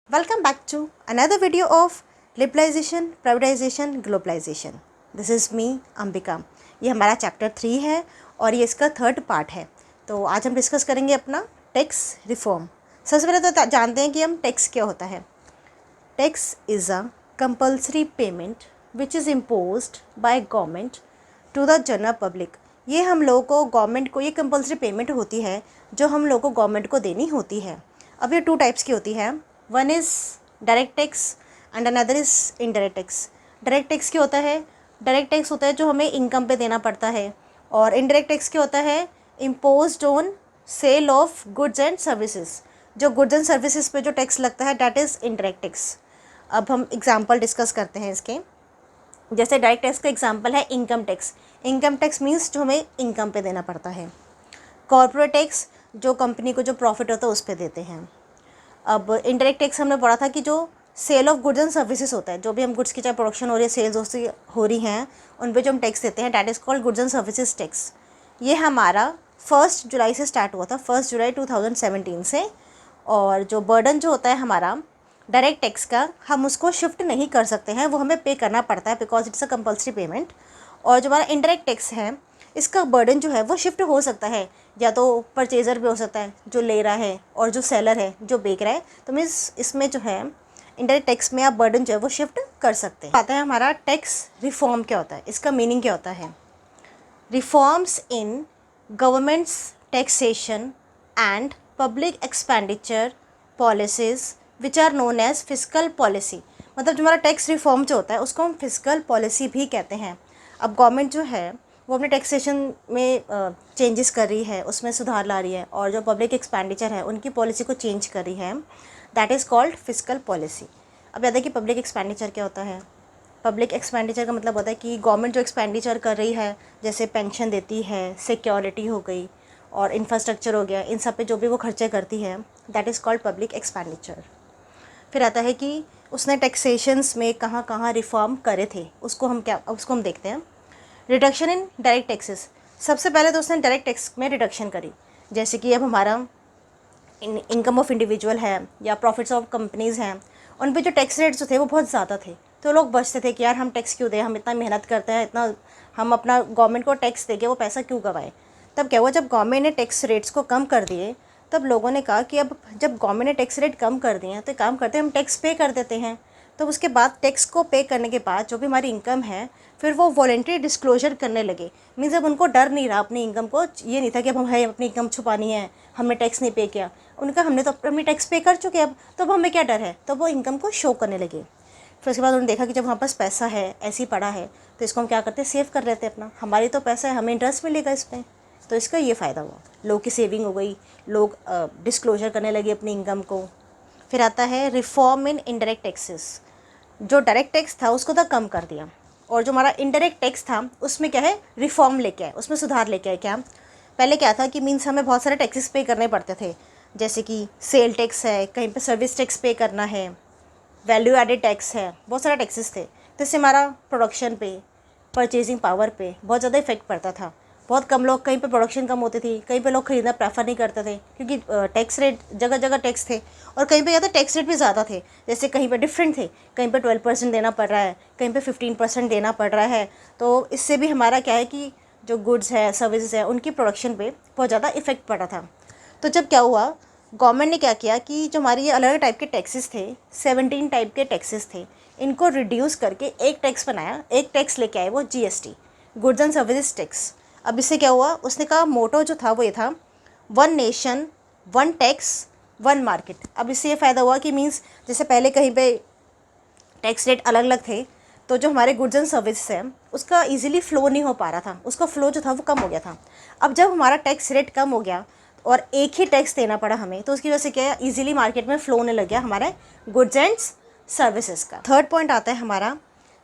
Welcome back to another video of Liberalization, Privatization, Globalization. This is me, Ambika. ये हमारा chapter 3 है और ये इसका थर्ड पार्ट है. तो आज हम डिस्कस करेंगे अपना टैक्स रिफॉर्म. सबसे पहले तो जानते हैं कि हम टैक्स क्या होता है. Tax is a compulsory payment which is imposed by government to the general public. ये हम लोगों को गवर्नमेंट को ये कंपल्सरी पेमेंट होती है जो हम लोगों को गवर्नमेंट को देनी होती है. अब ये टू टाइप्स की होती है. One is direct tax and another is indirect tax. Direct tax क्या होता है? डायरेक्ट टैक्स होता है जो हमें इनकम पे देना पड़ता है. और इनडायरेक्ट टैक्स क्या होता है? Imposed on sale of goods and services. जो गुड्स एंड सर्विसेज पे जो टैक्स लगता है दैट इज़ इनडायरेक्ट टैक्स. अब हम एग्जांपल डिस्कस करते हैं इसके. जैसे डायरेक्ट टैक्स का एग्जांपल है income tax. Income tax means जो हमें इनकम पे देना पड़ता है. कॉर्पोरेट टैक्स जो कंपनी को जो प्रॉफिट होता है उस पर देते हैं. अब इनडायरेक्ट टैक्स हमने पढ़ा था कि जो sale of goods and services होता है, जो भी हम गुड्स की चाहे प्रोडक्शन हो रही है, सेल्स हो रही हैं, उन पे जो हम टैक्स देते हैं that is called goods and services tax. ये हमारा 1 जुलाई से स्टार्ट हुआ था, 1 जुलाई 2017 से. और जो बर्डन जो होता है हमारा डायरेक्ट टैक्स का, हम उसको शिफ्ट नहीं कर सकते हैं, वो हमें पे करना पड़ता है because it's a compulsory payment. और जो हमारा इनडायरेक्ट टैक्स है, इसका बर्डन जो है वो शिफ्ट हो सकता है, या तो परचेज़र पे हो सकता है जो ले रहा है, और जो सेलर है जो बेच रहा है. तो मीन्स इसमें जो है इनडायरेक्ट टैक्स में आप बर्डन जो है वो शिफ्ट कर सकते हैं. आता है हमारा टैक्स रिफॉर्म क्या होता है, इसका मीनिंग क्या होता है. Reforms in governments taxation and public expenditure policies which are known as fiscal policy. मतलब जो हमारा टैक्स रिफॉर्म जो होता है उसको हम फिस्कल पॉलिसी भी कहते हैं. अब गवर्नमेंट जो है वो अपने टैक्सेशन में चेंजेस कर रही है, उसमें सुधार ला रही है, और जो पब्लिक एक्सपेंडिचर है उनकी पॉलिसी को चेंज कर रही है. That is called fiscal policy. अब याद है कि पब्लिक एक्सपेंडिचर क्या होता है. पब्लिक एक्सपेंडिचर का मतलब होता है कि गवर्नमेंट जो एक्सपेंडिचर कर रही है, जैसे पेंशन देती है, सिक्योरिटी हो गई और इंफ्रास्ट्रक्चर हो गया, इन सब पे जो भी वो खर्चे करती है that is called public expenditure. फिर आता है कि उसने टैक्सेशंस में कहाँ कहाँ रिफॉर्म करे थे, उसको हम देखते हैं. Reduction in direct taxes. सबसे पहले तो उसने डायरेक्ट टैक्स में रिडक्शन करी. जैसे कि अब हमारा इनकम ऑफ इंडिविजुअल है या प्रॉफिट्स ऑफ कंपनीज़ हैं, उन पे जो टैक्स रेट्स जो थे वो बहुत ज़्यादा थे. तो लोग बचते थे कि यार हम टैक्स क्यों दें, हम इतना मेहनत करते हैं, इतना हम अपना गवर्नमेंट को टैक्स देके वो पैसा क्यों गवाएं. तब क्या हुआ, जब गवर्नमेंट ने टैक्स रेट्स को कम कर दिए, तब लोगों ने कहा कि अब जब गवर्नमेंट ने टैक्स रेट कम कर दिए हैं तो काम करते हैं हम टैक्स पे कर देते हैं. तो उसके बाद टैक्स को पे करने के बाद जो भी हमारी इनकम है, फिर वो वॉलेंट्री डिस्क्लोजर करने लगे. मीन्स अब उनको डर नहीं रहा अपनी इनकम को, ये नहीं था कि अब हम है अपनी इनकम छुपानी है, हमने टैक्स नहीं पे किया. उनका हमने तो अपनी टैक्स पे कर चुके अब, तो अब हमें क्या डर है. तो वो इनकम को शो करने लगे. फिर उसके बाद उन्होंने देखा कि जब हमारे पास पैसा है, ऐसे ही पड़ा है, तो इसको हम क्या करते हैं, सेव कर लेते हैं अपना. हमारी तो पैसा है, हमें इंटरेस्ट मिलेगा इस पर. तो इसका ये फ़ायदा हुआ, लोग की सेविंग हो गई, लोग डिस्क्लोजर करने लगे अपनी इनकम को. फिर आता है रिफॉर्म इन इनडायरेक्ट टैक्सेस. जो डायरेक्ट टैक्स था उसको तो कम कर दिया, और जो हमारा इनडायरेक्ट टैक्स था उसमें क्या है, रिफॉर्म लेके आए, उसमें सुधार लेके आए. क्या पहले क्या था कि मीन्स हमें बहुत सारे टैक्सेस पे करने पड़ते थे. जैसे कि सेल टैक्स है, कहीं पे सर्विस टैक्स पे करना है, वैल्यू एडेड टैक्स है, बहुत सारे टैक्सेस थे. तो इससे हमारा प्रोडक्शन पे, परचेजिंग पावर पे बहुत ज़्यादा इफेक्ट पड़ता था. बहुत कम लोग, कहीं पे प्रोडक्शन कम होती थी, कहीं पे लोग खरीदना प्रेफर नहीं करते थे क्योंकि टैक्स रेट जगह जगह टैक्स थे. और कहीं पे क्या था, टैक्स रेट भी ज़्यादा थे. जैसे कहीं पे डिफरेंट थे, कहीं पे 12% देना पड़ रहा है, कहीं पे 15% देना पड़ रहा है. तो इससे भी हमारा क्या है कि जो गुड्स है, सर्विसेज है, उनकी प्रोडक्शन पे बहुत ज़्यादा इफेक्ट पड़ा था. तो जब क्या हुआ, गवर्नमेंट ने क्या किया कि जो हमारे ये अलग अलग टाइप के टैक्सेस थे, 17 टाइप के टैक्सेस थे, इनको रिड्यूस करके एक टैक्स बनाया, एक टैक्स लेके आए, वो GST, goods and services tax. अब इससे क्या हुआ, उसने कहा मोटो जो था वो ये था, one nation one tax one market. अब इससे ये फ़ायदा हुआ कि मीन्स जैसे पहले कहीं पे टैक्स रेट अलग अलग थे, तो जो हमारे गुड्स एंड सर्विसेज है उसका इजीली फ़्लो नहीं हो पा रहा था, उसका फ़्लो जो था वो कम हो गया था. अब जब हमारा टैक्स रेट कम हो गया और एक ही टैक्स देना पड़ा हमें, तो उसकी वजह से क्या है, ईजिली मार्केट में फ़्लो होने लग गया हमारे गुड्स एंड सर्विसेज का. थर्ड पॉइंट आता है हमारा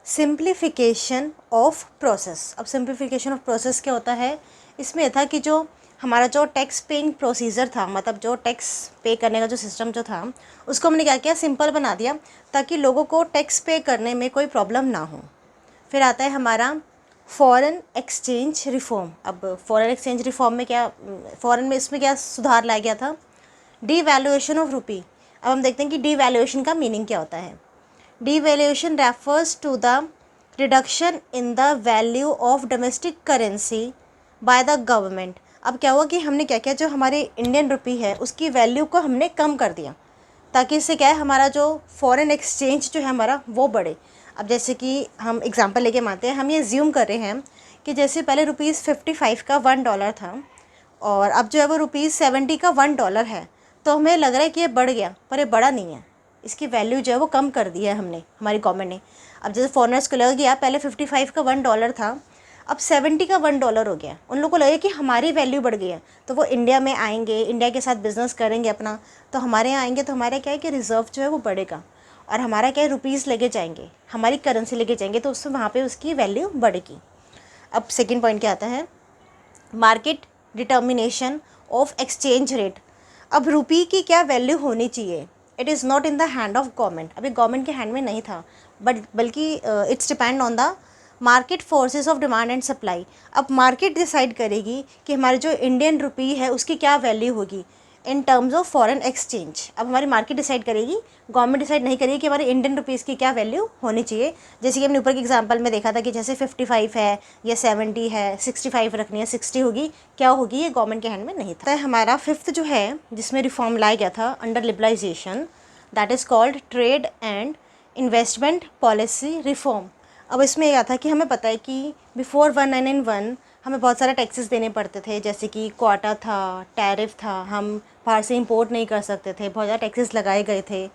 सिंप्लीफिकेशन ऑफ प्रोसेस. अब सिंप्लीफिकेशन ऑफ प्रोसेस क्या होता है, इसमें यह था कि जो हमारा जो टैक्स पेइंग प्रोसीजर था, मतलब जो टैक्स पे करने का जो सिस्टम जो था, उसको हमने क्या किया, सिंपल बना दिया, ताकि लोगों को टैक्स पे करने में कोई प्रॉब्लम ना हो. फिर आता है हमारा फॉरेन एक्सचेंज रिफॉर्म. अब फॉरेन एक्सचेंज रिफॉर्म में क्या, फॉरेन में इसमें क्या सुधार लाया गया था, डीवैल्यूएशन ऑफ रुपी. अब हम देखते हैं कि डीवैल्यूएशन का मीनिंग क्या होता है। Devaluation refers to the reduction in the value of domestic currency by the government. अब क्या हुआ कि हमने क्या किया, जो हमारी इंडियन रुपी है उसकी वैल्यू को हमने कम कर दिया, ताकि इससे क्या है हमारा जो फॉरेन एक्सचेंज जो है हमारा वो बढ़े। अब जैसे कि हम एग्जांपल लेके मानते हैं, हम ये ज्यूम कर रहे हैं कि जैसे पहले ₹55 का $1 था और अब जो है वो ₹70 का $1 है, तो हमें लग रहा है कि ये बढ़ गया, पर ये बढ़ा नहीं है। इसकी वैल्यू जो है वो कम कर दी है हमने, हमारी गवर्नमेंट ने। अब जैसे फॉरेनर्स को लग गया पहले 55 का $1 था, अब 70 का $1 हो गया, उन लोगों को लगे कि हमारी वैल्यू बढ़ गई है, तो वो इंडिया में आएंगे, इंडिया के साथ बिजनेस करेंगे अपना, तो हमारे यहाँ आएंगे तो हमारा क्या है कि रिज़र्व जो है वो बढ़ेगा और हमारा क्या है रुपीज़ लेके जाएंगे, हमारी करेंसी लेके जाएंगे, तो उससे वहाँ पे उसकी वैल्यू बढ़ेगी। अब सेकंड पॉइंट क्या आता है, market determination of exchange rate. अब रुपी की क्या वैल्यू होनी चाहिए, it is not in the hand of government. अभी गवर्नमेंट के हैंड में नहीं था, बल्कि it's depend on the market forces of demand and supply. अब मार्केट डिसाइड करेगी कि हमारी जो इंडियन रुपी है उसकी क्या वैल्यू होगी in terms of foreign exchange. अब हमारी मार्केट डिसाइड करेगी, गवर्नमेंट डिसाइड नहीं करेगी कि हमारी इंडियन रुपीज़ की क्या वैल्यू होनी चाहिए। जैसे कि हमने ऊपर के एग्जांपल में देखा था कि जैसे 55 है या 70 है, 65 रखनी है, 60 होगी, क्या होगी, ये गवर्नमेंट के हैंड में नहीं था। हमारा फिफ्थ जो है जिसमें रिफॉर्म लाया गया था under liberalisation, that is called trade and investment policy reform. अब इसमें यह था कि हमें पता है कि बिफोर 1991 हमें बहुत सारे टैक्सेस देने पड़ते थे, जैसे कि क्वाटा था, टैरिफ था, हम बाहर से इंपोर्ट नहीं कर सकते थे, बहुत ज़्यादा टैक्सेस लगाए गए थे।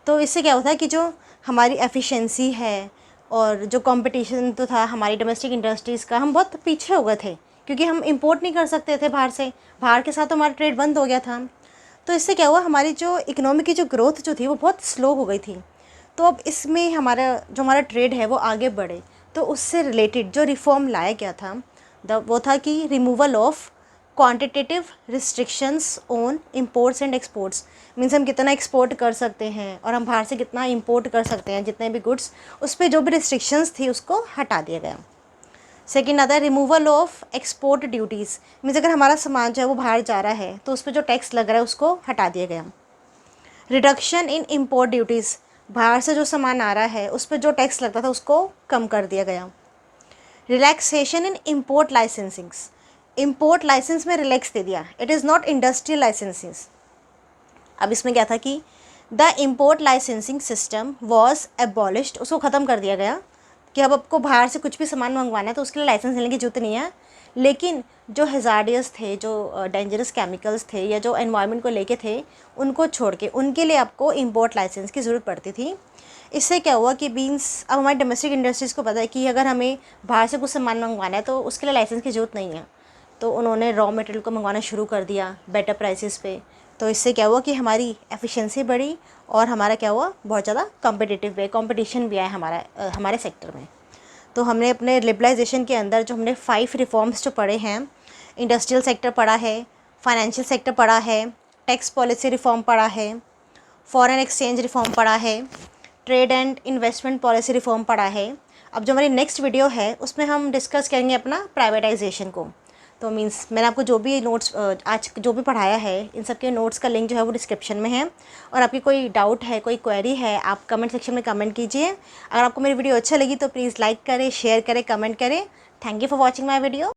तो इससे क्या होता है कि जो हमारी एफिशिएंसी है और जो कंपटीशन तो था हमारी डोमेस्टिक इंडस्ट्रीज़ का, हम बहुत पीछे हो गए थे क्योंकि हम इंपोर्ट नहीं कर सकते थे बाहर से, बाहर के साथ तो हमारा ट्रेड बंद हो गया था। तो इससे क्या हुआ, हमारी जो इकोनॉमी की जो ग्रोथ जो थी वो बहुत स्लो हो गई थी। तो अब इसमें हमारा ट्रेड है वो आगे बढ़े, तो उससे रिलेटेड जो रिफॉर्म लाया गया था वो था कि removal of quantitative restrictions on imports and exports. Means हम कितना एक्सपोर्ट कर सकते हैं और हम बाहर से कितना इंपोर्ट कर सकते हैं, जितने भी गुड्स, उस पर जो भी रिस्ट्रिक्शंस थी उसको हटा दिया गया। सेकेंड आता है removal of export duties. Means अगर हमारा सामान जो है वो बाहर जा रहा है तो उस पर जो टैक्स लग रहा है उसको हटा दिया गया। रिडक्शन इन इम्पोर्ट ड्यूटीज़, बाहर से जो सामान आ रहा है उस पर जो टैक्स लगता था उसको कम कर दिया गया। Relaxation in import licensings, import licence में रिलैक्स दे दिया, it is not industrial licences. अब इसमें क्या था कि the import licensing system was abolished, उसको ख़त्म कर दिया गया कि अब आपको बाहर से कुछ भी सामान मंगवाना है तो उसके लिए लाइसेंस लेने की जरूरत नहीं है। लेकिन जो हैज़ार्डियस थे, जो डेंजरस केमिकल्स थे या जो एनवायरनमेंट को लेके थे, उनको छोड़ के उनके लिए आपको इम्पोर्ट लाइसेंस की ज़रूरत पड़ती थी। इससे क्या हुआ कि बीन्स अब हमारी डोमेस्टिक इंडस्ट्रीज़ को पता है कि अगर हमें बाहर से कुछ सामान मंगवाना है तो उसके लिए लाइसेंस की ज़रूरत नहीं है, तो उन्होंने रॉ मटेरियल को मंगवाना शुरू कर दिया बेटर प्राइसेस पे। तो इससे क्या हुआ कि हमारी एफिशिएंसी बढ़ी और हमारा क्या हुआ, बहुत ज़्यादा कंपटीशन भी आया हमारे सेक्टर में। तो हमने अपने लिबरलाइजेशन के अंदर जो हमने 5 रिफॉर्म्स जो पढ़े हैं, इंडस्ट्रियल सेक्टर पढ़ा है, फाइनेंशियल सेक्टर पढ़ा है, टैक्स पॉलिसी रिफॉर्म पढ़ा है, फॉरेन एक्सचेंज रिफॉर्म पढ़ा है, trade and investment policy reform पढ़ा है। अब जो हमारी नेक्स्ट वीडियो है उसमें हम डिस्कस करेंगे अपना प्राइवेटाइजेशन को। तो मीन्स मैंने आपको जो भी नोट्स आज जो भी पढ़ाया है, इन सब के नोट्स का लिंक जो है वो डिस्क्रिप्शन में है। और आपकी कोई डाउट है, कोई क्वेरी है, आप कमेंट सेक्शन में कमेंट कीजिए। अगर आपको मेरी वीडियो अच्छा लगी तो प्लीज़ लाइक करें, शेयर करें, कमेंट करें। Thank you for watching my video.